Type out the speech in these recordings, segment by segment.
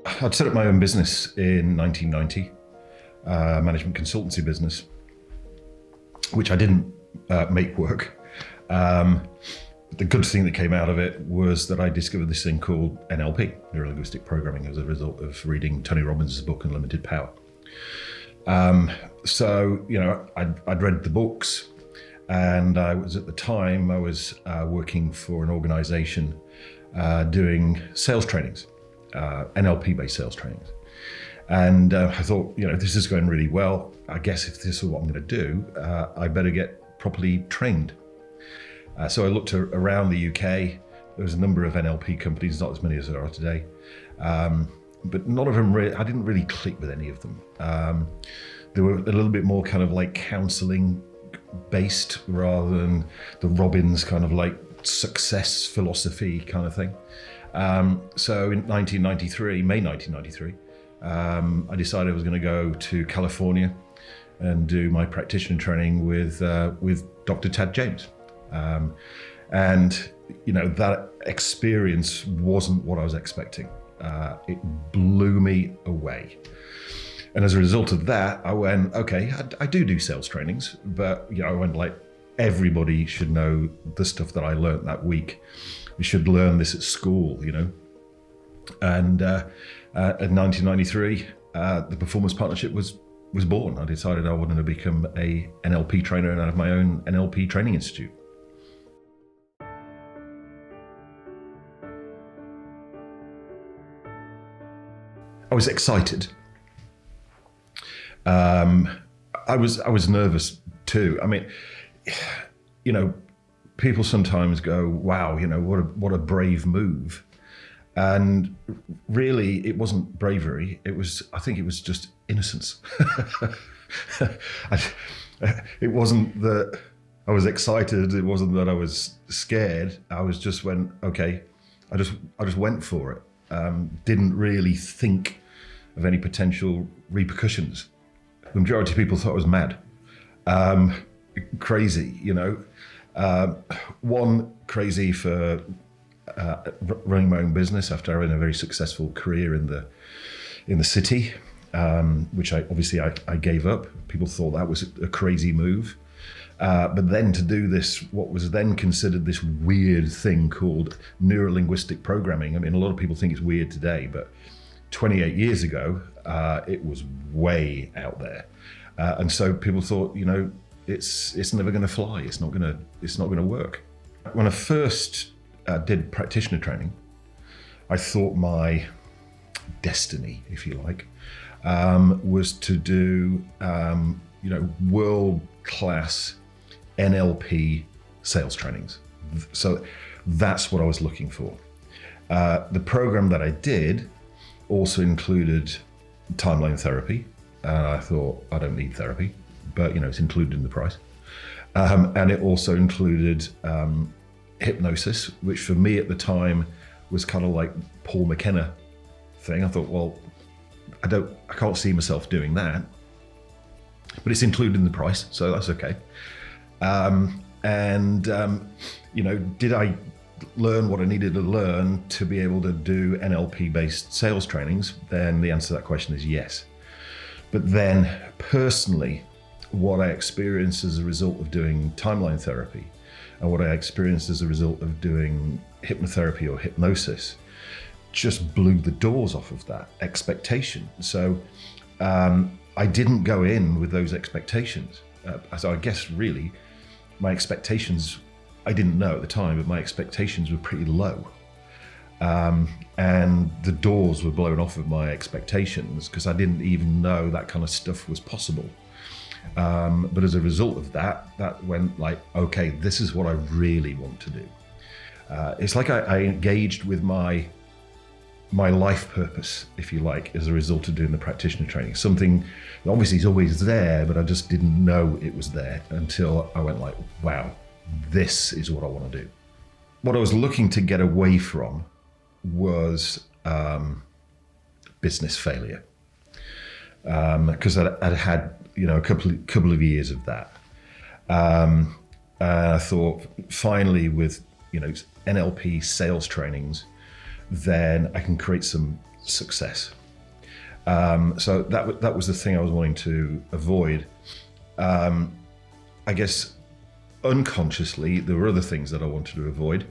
I'd set up my own business in 1990, management consultancy business, which I didn't make work. The good thing that came out of it was that I discovered this thing called NLP, Neuro-Linguistic Programming, as a result of reading Tony Robbins' book, Unlimited Power. So, I'd read the books, and I was at the time, working for an organization doing sales trainings, NLP-based sales trainings. And I thought, this is going really well. I guess if this is what I'm going to do, I better get properly trained. So I looked around the UK. There was a number of NLP companies, not as many as there are today, but none of them I didn't really click with any of them. They were a little bit more kind of like counseling based rather than the Robbins kind of like success philosophy kind of thing. So in May 1993, I decided I was going to go to California and do my practitioner training with Dr. Tad James. That experience wasn't what I was expecting. It blew me away. And as a result of that, I went, okay, I do sales trainings, but I went like, everybody should know the stuff that I learned that week. We should learn this at school, And in 1993, the Performance Partnership was born. I decided I wanted to become a NLP trainer and have my own NLP training institute. I was excited. I was nervous too. I mean, people sometimes go, "Wow, what a brave move," and really, it wasn't bravery. I think it was just innocence. It wasn't that I was excited. It wasn't that I was scared. I was just went, okay. I just went for it. Didn't really think of any potential repercussions. The majority of people thought I was mad, crazy, One, crazy for running my own business after having a very successful career in the city, which I gave up. People thought that was a crazy move. But then to do this, what was then considered this weird thing called neuro-linguistic programming. I mean, a lot of people think it's weird today, but 28 years ago, it was way out there. And so people thought, it's never going to fly. It's not going to work. When I first did practitioner training, I thought my destiny, if you like, was to do, world-class NLP sales trainings. So that's what I was looking for. The program that I did also included timeline therapy. I thought, I don't need therapy, but it's included in the price. And it also included hypnosis, which for me at the time was kind of like Paul McKenna thing. I thought, well, I can't see myself doing that, but it's included in the price, so that's okay. Did I learn what I needed to learn to be able to do NLP-based sales trainings? Then the answer to that question is yes. But then personally, what I experienced as a result of doing timeline therapy and what I experienced as a result of doing hypnotherapy or hypnosis just blew the doors off of that expectation. So I didn't go in with those expectations. So I guess really my expectations, I didn't know at the time, but my expectations were pretty low. And the doors were blown off of my expectations because I didn't even know that kind of stuff was possible. But as a result of that went like, okay, this is what I really want to do. It's like I engaged with my life purpose, if you like, as a result of doing the practitioner training. Something that obviously is always there, but I just didn't know it was there until I went like, wow, this is what I want to do. What I was looking to get away from was business failure, because I'd had a couple of years of that. I thought finally with NLP sales trainings, then I can create some success. So that was the thing I was wanting to avoid. I guess unconsciously there were other things that I wanted to avoid,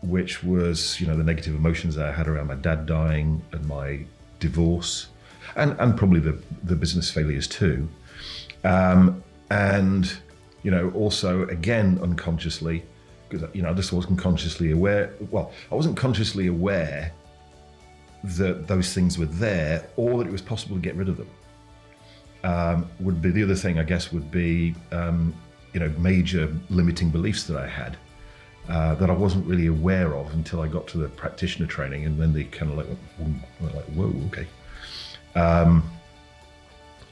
which was, the negative emotions that I had around my dad dying and my divorce, and probably the business failures too. And also again unconsciously, because I just wasn't consciously aware. Well, I wasn't consciously aware that those things were there, or that it was possible to get rid of them. Would be the other thing, I guess, would be major limiting beliefs that I had that I wasn't really aware of until I got to the practitioner training, and then they kind of were like, whoa, okay.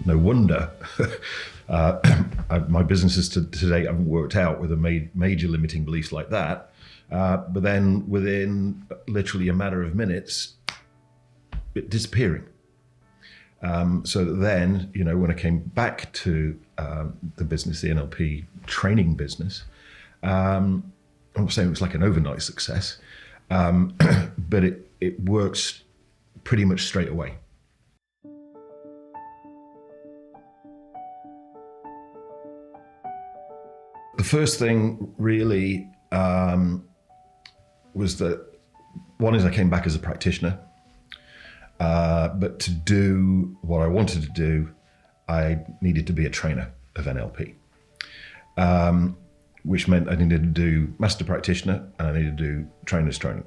No wonder my businesses today haven't worked out with a major limiting beliefs like that. But then within literally a matter of minutes, it disappearing. So that then, when I came back to the business, the NLP training business, I'm not saying it was like an overnight success, but it works pretty much straight away. The first thing really was that, one is I came back as a practitioner, but to do what I wanted to do, I needed to be a trainer of NLP, which meant I needed to do master practitioner and I needed to do trainer's training.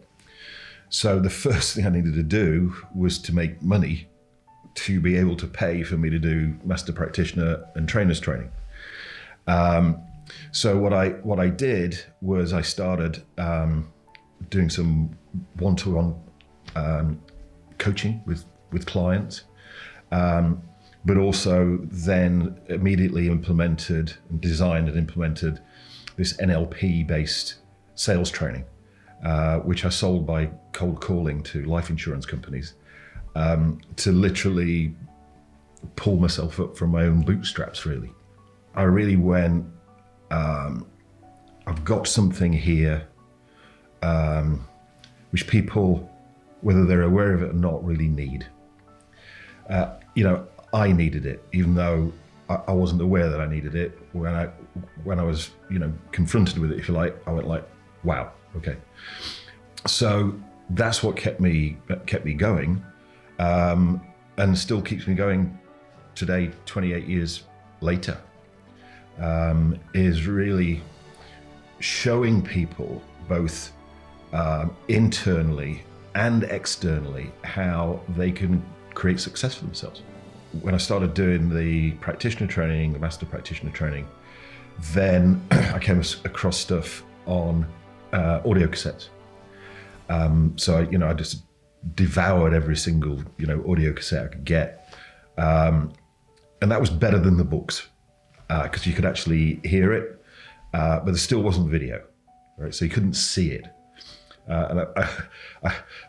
So the first thing I needed to do was to make money to be able to pay for me to do master practitioner and trainer's training. So what I did was I started doing some one-to-one coaching with clients, but also then immediately implemented and designed and implemented this NLP-based sales training, which I sold by cold calling to life insurance companies, to literally pull myself up from my own bootstraps, really. I really went, I've got something here which people, whether they're aware of it or not, really need. I needed it, even though I wasn't aware that I needed it. When I was, confronted with it, if you like, I went like, wow, okay. So that's what kept me going, and still keeps me going today, 28 years later, is really showing people both internally and externally how they can create success for themselves. When I started doing the practitioner training, the master practitioner training, then I came across stuff on audio cassettes. So I just devoured every single audio cassette I could get, and that was better than the books because you could actually hear it, but there still wasn't video, right? So you couldn't see it. And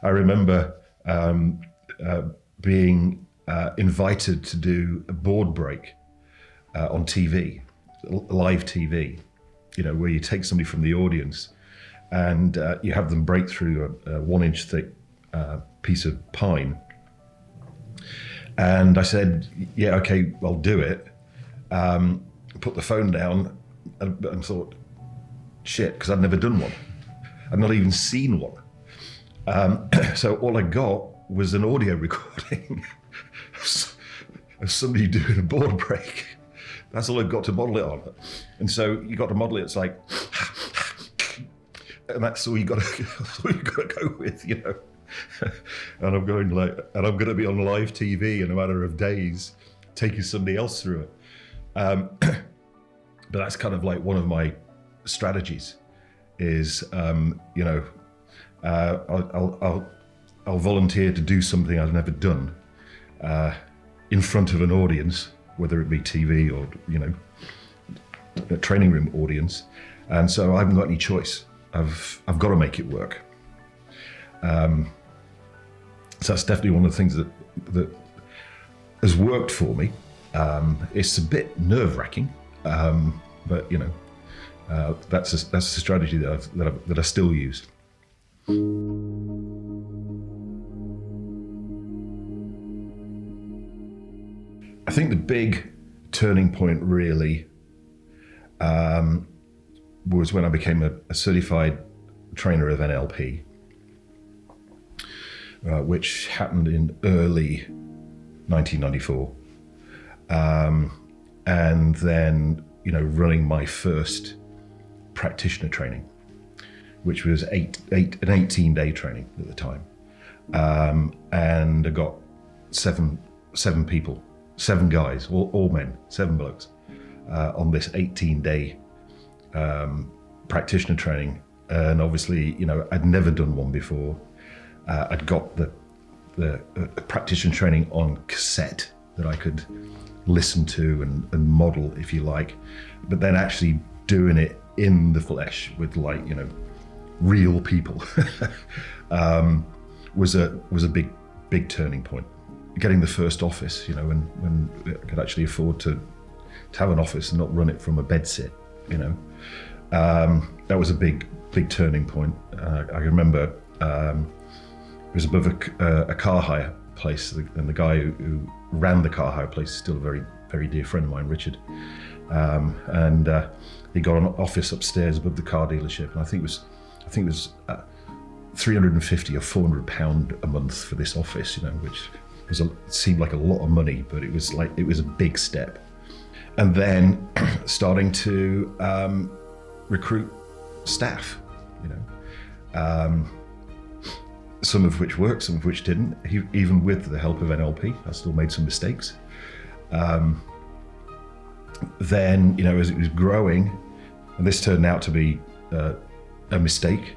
I remember being invited to do a board break on TV, live TV, where you take somebody from the audience and you have them break through a 1-inch thick piece of pine. And I said, yeah, okay, I'll do it. Put the phone down and thought, shit, because I'd never done one. I'd not even seen one. So all I got was an audio recording of somebody doing a board break. That's all I've got to model it on. And so you got to model it, it's like, and that's all you got to go with, And I'm going and I'm going to be on live TV in a matter of days, taking somebody else through it. But that's kind of like one of my strategies is, I'll volunteer to do something I've never done in front of an audience, whether it be TV or, a training room audience. And so I haven't got any choice. I've got to make it work. So that's definitely one of the things that has worked for me. It's a bit nerve-wracking, but that's a strategy that I still use. I think the big turning point really was when I became a certified trainer of NLP, which happened in early 1994. And then, running my first practitioner training, which was an 18-day training at the time. And I got seven people, 7 guys, all men, 7 blokes, on this 18-day practitioner training. And obviously, I'd never done one before. I'd got the practitioner training on cassette that I could listen to and model, if you like, but then actually doing it in the flesh with real people was a big turning point. Getting the first office, when I could actually afford to have an office and not run it from a bedsit, that was a big turning point. I remember it was above a car hire place, and the guy who ran the car hire place is still a very, very dear friend of mine, Richard. And he got an office upstairs above the car dealership, and I think it was £350 or £400 a month for this office, which seemed like a lot of money, but it was a big step. And then starting to recruit staff, some of which worked, some of which didn't. Even with the help of NLP, I still made some mistakes. Then, as it was growing, and this turned out to be a mistake,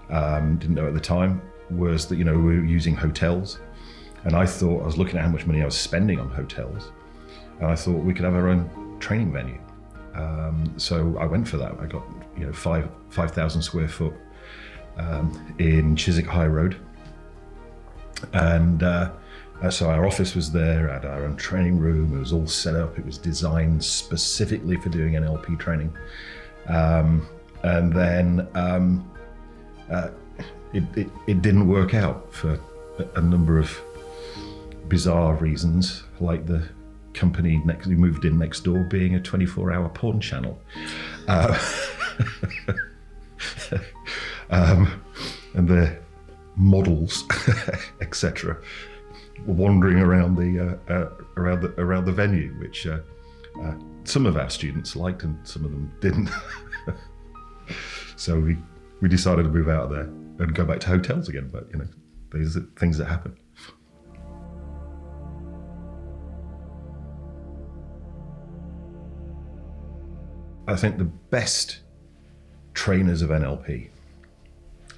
didn't know at the time, was that, we were using hotels. And I was looking at how much money I was spending on hotels, and I thought we could have our own training venue. So I went for that. I got, 5,000 square foot in Chiswick High Road. And so our office was there, had our own training room, it was all set up, it was designed specifically for doing NLP training. And then it didn't work out for a number of bizarre reasons, like the company who moved in next door being a 24-hour porn channel. And the models, etc., were wandering around the venue, which some of our students liked and some of them didn't. So we decided to move out of there and go back to hotels again. But these are things that happen. I think the best trainers of NLP,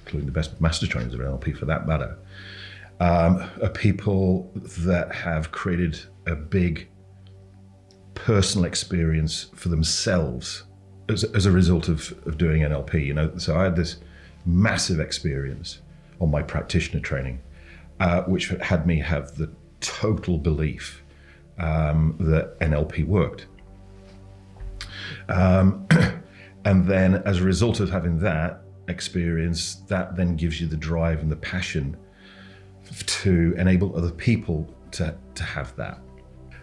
including the best master trainers of NLP for that matter, are people that have created a big personal experience for themselves as a result of doing NLP. So I had this massive experience on my practitioner training, which had me have the total belief that NLP worked. And then as a result of having that experience, that then gives you the drive and the passion to enable other people to have that.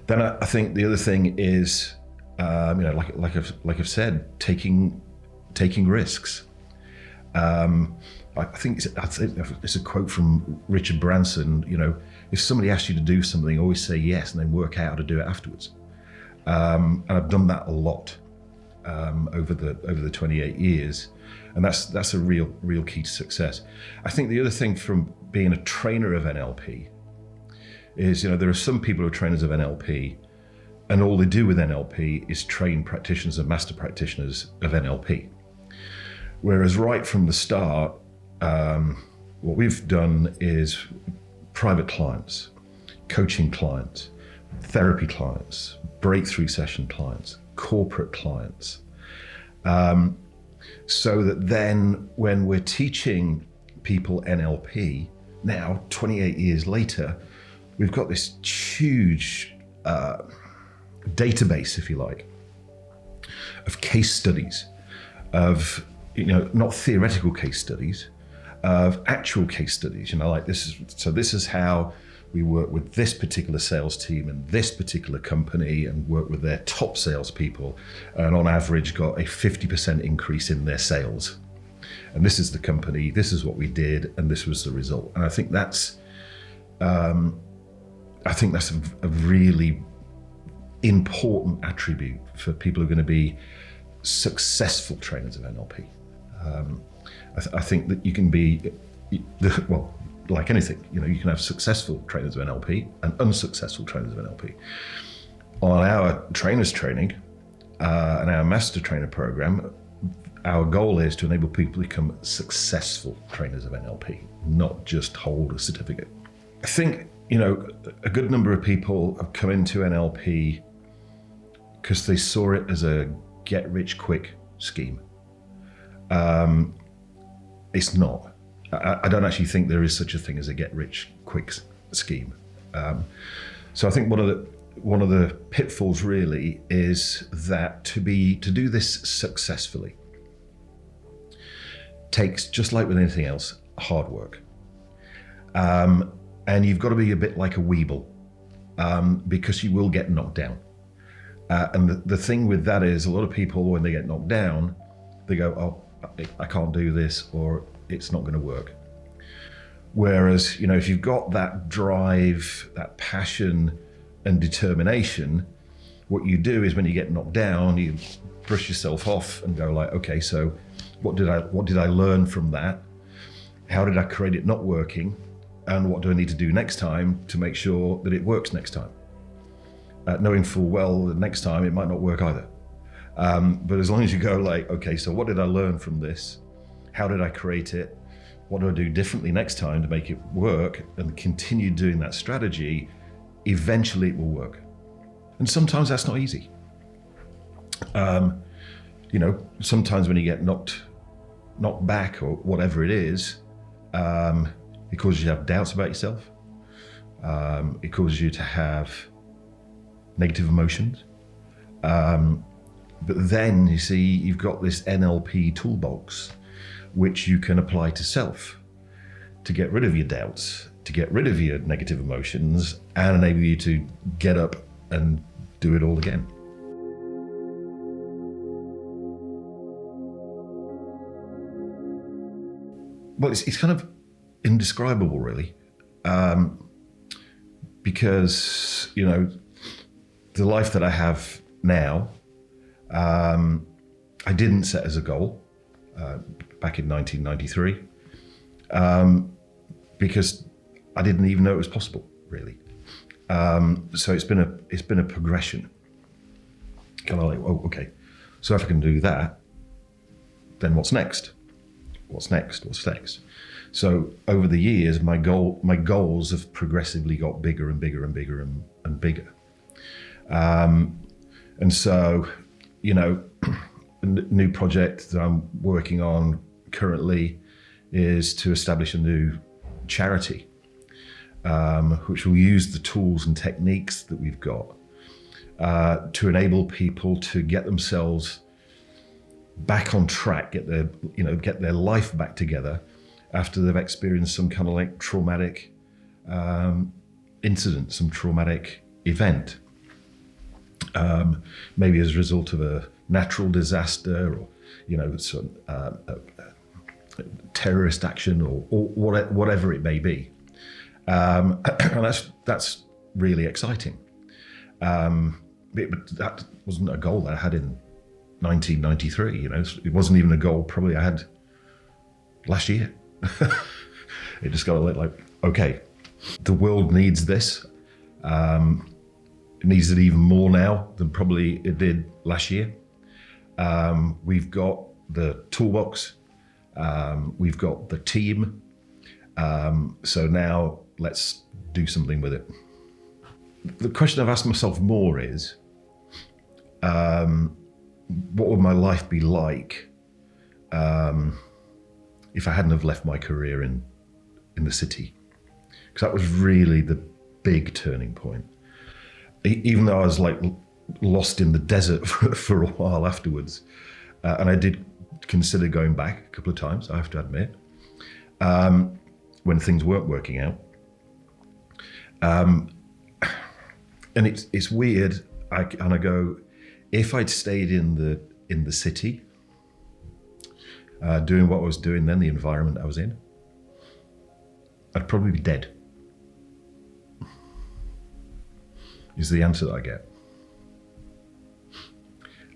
Then I think the other thing is, like I've said, taking risks. I think it's a quote from Richard Branson. If somebody asks you to do something, always say yes, and then work out how to do it afterwards. And I've done that a lot over the 28 years, and that's a real key to success. I think the other thing from being a trainer of NLP is, there are some people who are trainers of NLP, and all they do with NLP is train practitioners and master practitioners of NLP. Whereas right from the start, what we've done is private clients, coaching clients, therapy clients, breakthrough session clients, corporate clients. So that then when we're teaching people NLP, now 28 years later, we've got this huge database, if you like, of case studies, of not theoretical case studies, of actual case studies. Like this is how We work with this particular sales team and this particular company and work with their top salespeople, and on average got a 50% increase in their sales. And this is the company, this is what we did, and this was the result. And I think that's a really important attribute for people who are going to be successful trainers of NLP. I think that you can be, well, like anything, you can have successful trainers of NLP and unsuccessful trainers of NLP. On our trainers training and our master trainer program, our goal is to enable people to become successful trainers of NLP, not just hold a certificate. I think, a good number of people have come into NLP because they saw it as a get-rich-quick scheme. It's not. I don't actually think there is such a thing as a get-rich-quick scheme. So I think one of the pitfalls really is that to do this successfully takes, just like with anything else, hard work. And you've got to be a bit like a weeble, because you will get knocked down. And the thing with that is, a lot of people, when they get knocked down, they go, oh, I can't do this, or it's not going to work. Whereas, if you've got that drive, that passion and determination, what you do is when you get knocked down, you brush yourself off and go like, okay, so what did I learn from that? How did I create it not working? And what do I need to do next time to make sure that it works next time? Knowing full well that next time it might not work either. But as long as you go like, okay, so what did I learn from this? How did I create it? What do I do differently next time to make it work? And continue doing that strategy, eventually it will work. And sometimes that's not easy. Sometimes when you get knocked back or whatever it is, it causes you to have doubts about yourself. It causes you to have negative emotions. But then you see, you've got this NLP toolbox, which you can apply to self to get rid of your doubts, to get rid of your negative emotions, and enable you to get up and do it all again. Well, it's kind of indescribable, really, because, the life that I have now, I didn't set as a goal back in 1993, because I didn't even know it was possible, really. So it's been a progression. Kind of like, oh, okay. So if I can do that, then what's next? What's next? So over the years, my goals have progressively got bigger and bigger and bigger and bigger. And so, a new project that I'm working on currently is to establish a new charity, which will use the tools and techniques that we've got to enable people to get themselves back on track, get their life back together after they've experienced some kind of like traumatic incident, some traumatic event. Maybe as a result of a natural disaster, or terrorist action, or whatever it may be, and that's really exciting. But that wasn't a goal that I had in 1993. It wasn't even a goal probably I had last year. It just got like, okay, the world needs this. It needs it even more now than probably it did last year. We've got the toolbox, we've got the team, so now let's do something with it. The question I've asked myself more is, what would my life be like if I hadn't have left my career in the city? Because that was really the big turning point. Even though I was like lost in the desert for a while afterwards, and I did consider going back a couple of times, I have to admit, when things weren't working out. And it's weird. I go, if I'd stayed in the city, doing what I was doing then, the environment I was in, I'd probably be dead. Is the answer that I get.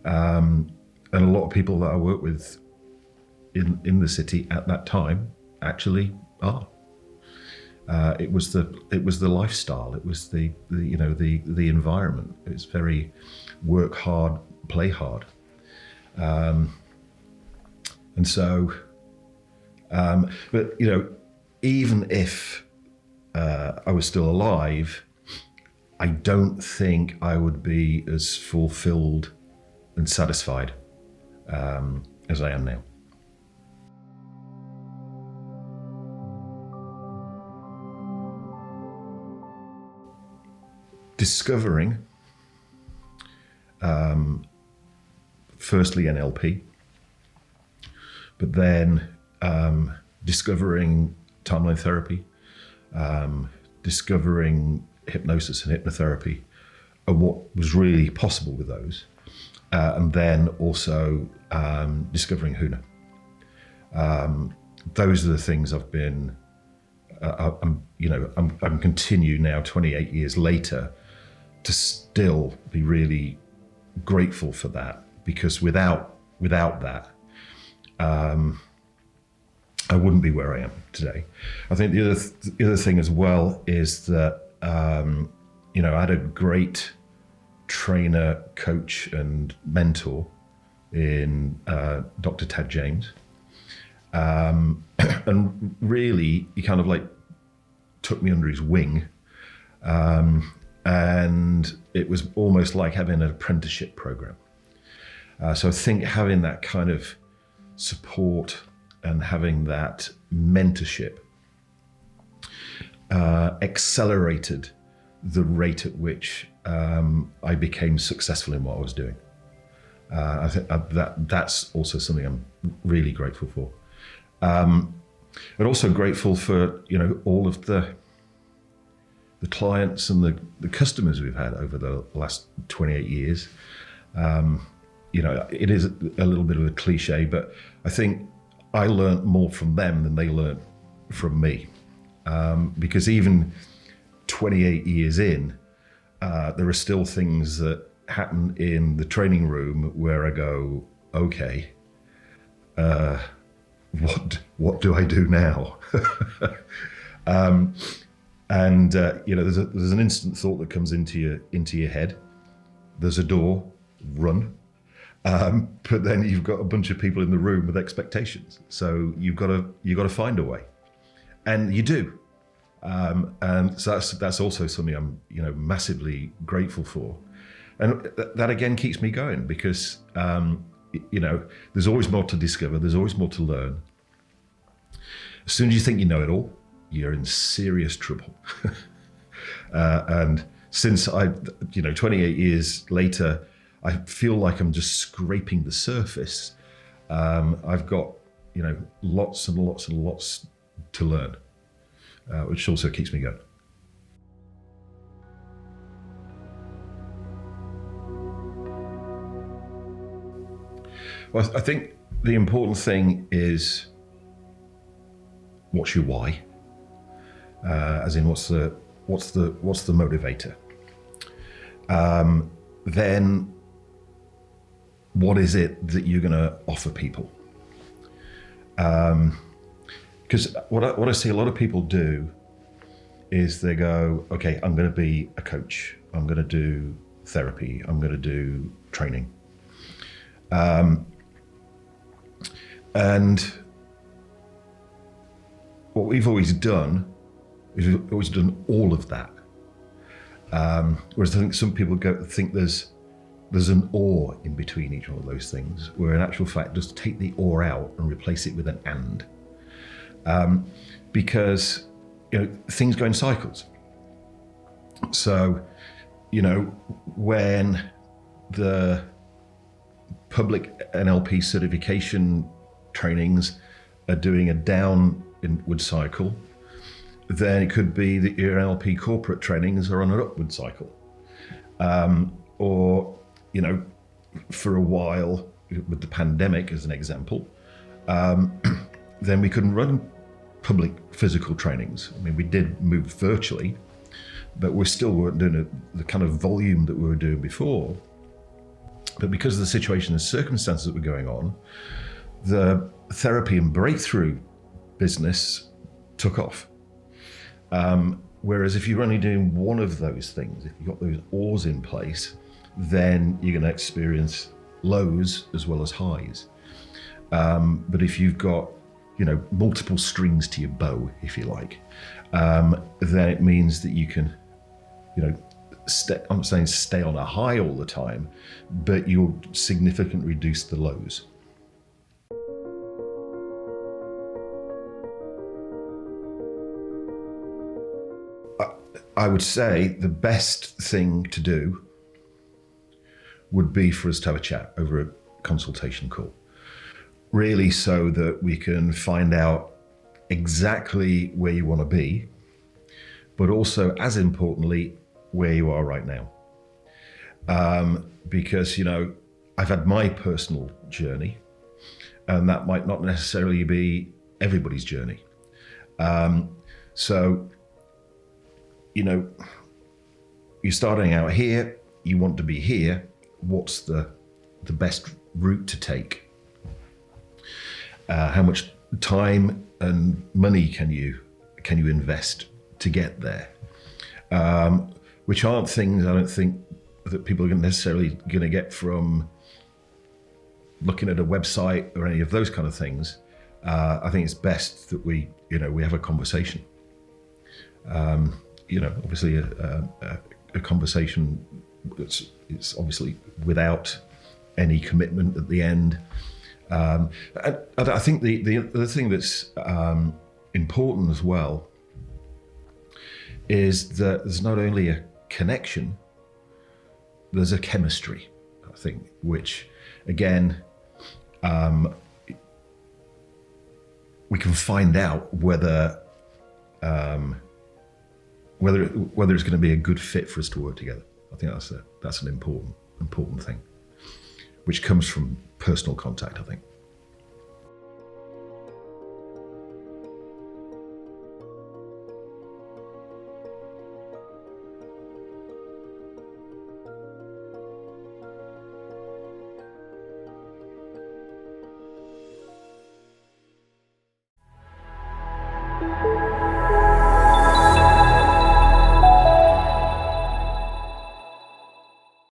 And a lot of people that I work with in the city at that time actually are. It was the lifestyle. It was the environment. It was very work hard, play hard, and so. But even if I was still alive, I don't think I would be as fulfilled and satisfied as I am now. Discovering, firstly NLP, but then discovering timeline therapy, discovering hypnosis and hypnotherapy, and what was really possible with those, and then also discovering Huna. Those are the things I've been. I'm continue now 28 years later to still be really grateful for that, because without that, I wouldn't be where I am today. I think the other thing as well is that I had a great trainer, coach, and mentor in Dr. Tad James, and really he kind of like took me under his wing. And it was almost like having an apprenticeship program. So I think having that kind of support and having that mentorship accelerated the rate at which I became successful in what I was doing. I think that's also something I'm really grateful for. And also grateful for all of the clients and the customers we've had over the last 28 years. It is a little bit of a cliche, but I think I learned more from them than they learned from me. Because even 28 years in, there are still things that happen in the training room where I go, okay, what do I do now? There's an instant thought that comes into your head. There's a door, run. But then you've got a bunch of people in the room with expectations. So you've got to find a way, and you do. And so that's also something I'm massively grateful for, and that again keeps me going, because there's always more to discover. There's always more to learn. As soon as you think you know it all, you're in serious trouble. And since 28 years later, I feel like I'm just scraping the surface. I've got, lots and lots and lots to learn, which also keeps me going. Well, I think the important thing is, what's your why? As in, what's the motivator? Then what is it that you're going to offer people? Because what I see a lot of people do is they go, okay, I'm going to be a coach. I'm going to do therapy. I'm going to do training. And what we've always done is we've always done all of that. Whereas I think some people think there's an or in between each one of those things, where in actual fact, just take the or out and replace it with an and. Because things go in cycles. So, when the public NLP certification trainings are doing a downward cycle, then it could be that your NLP corporate trainings are on an upward cycle. Or, for a while, with the pandemic as an example, then we couldn't run public physical trainings. I mean, we did move virtually, but we still weren't doing the kind of volume that we were doing before. But because of the situation and circumstances that were going on, the therapy and breakthrough business took off. Whereas if you're only doing one of those things, if you've got those oars in place, then you're going to experience lows as well as highs. But if you've got, multiple strings to your bow, if you like, then it means that you can, I'm not saying stay on a high all the time, but you'll significantly reduce the lows. I would say the best thing to do would be for us to have a chat over a consultation call, really, so that we can find out exactly where you want to be, but also, as importantly, where you are right now. Because, I've had my personal journey, and that might not necessarily be everybody's journey. So, you're starting out here, you want to be here, what's the best route to take? How much time and money can you invest to get there? Which aren't things I don't think that people are necessarily going to get from looking at a website or any of those kind of things. I think it's best that we have a conversation. Obviously a conversation it's obviously without any commitment at the end. I think the other thing that's important as well is that there's not only a connection, there's a chemistry, I think, which again, we can find out whether it's going to be a good fit for us to work together. I think that's an important thing, which comes from personal contact, I think.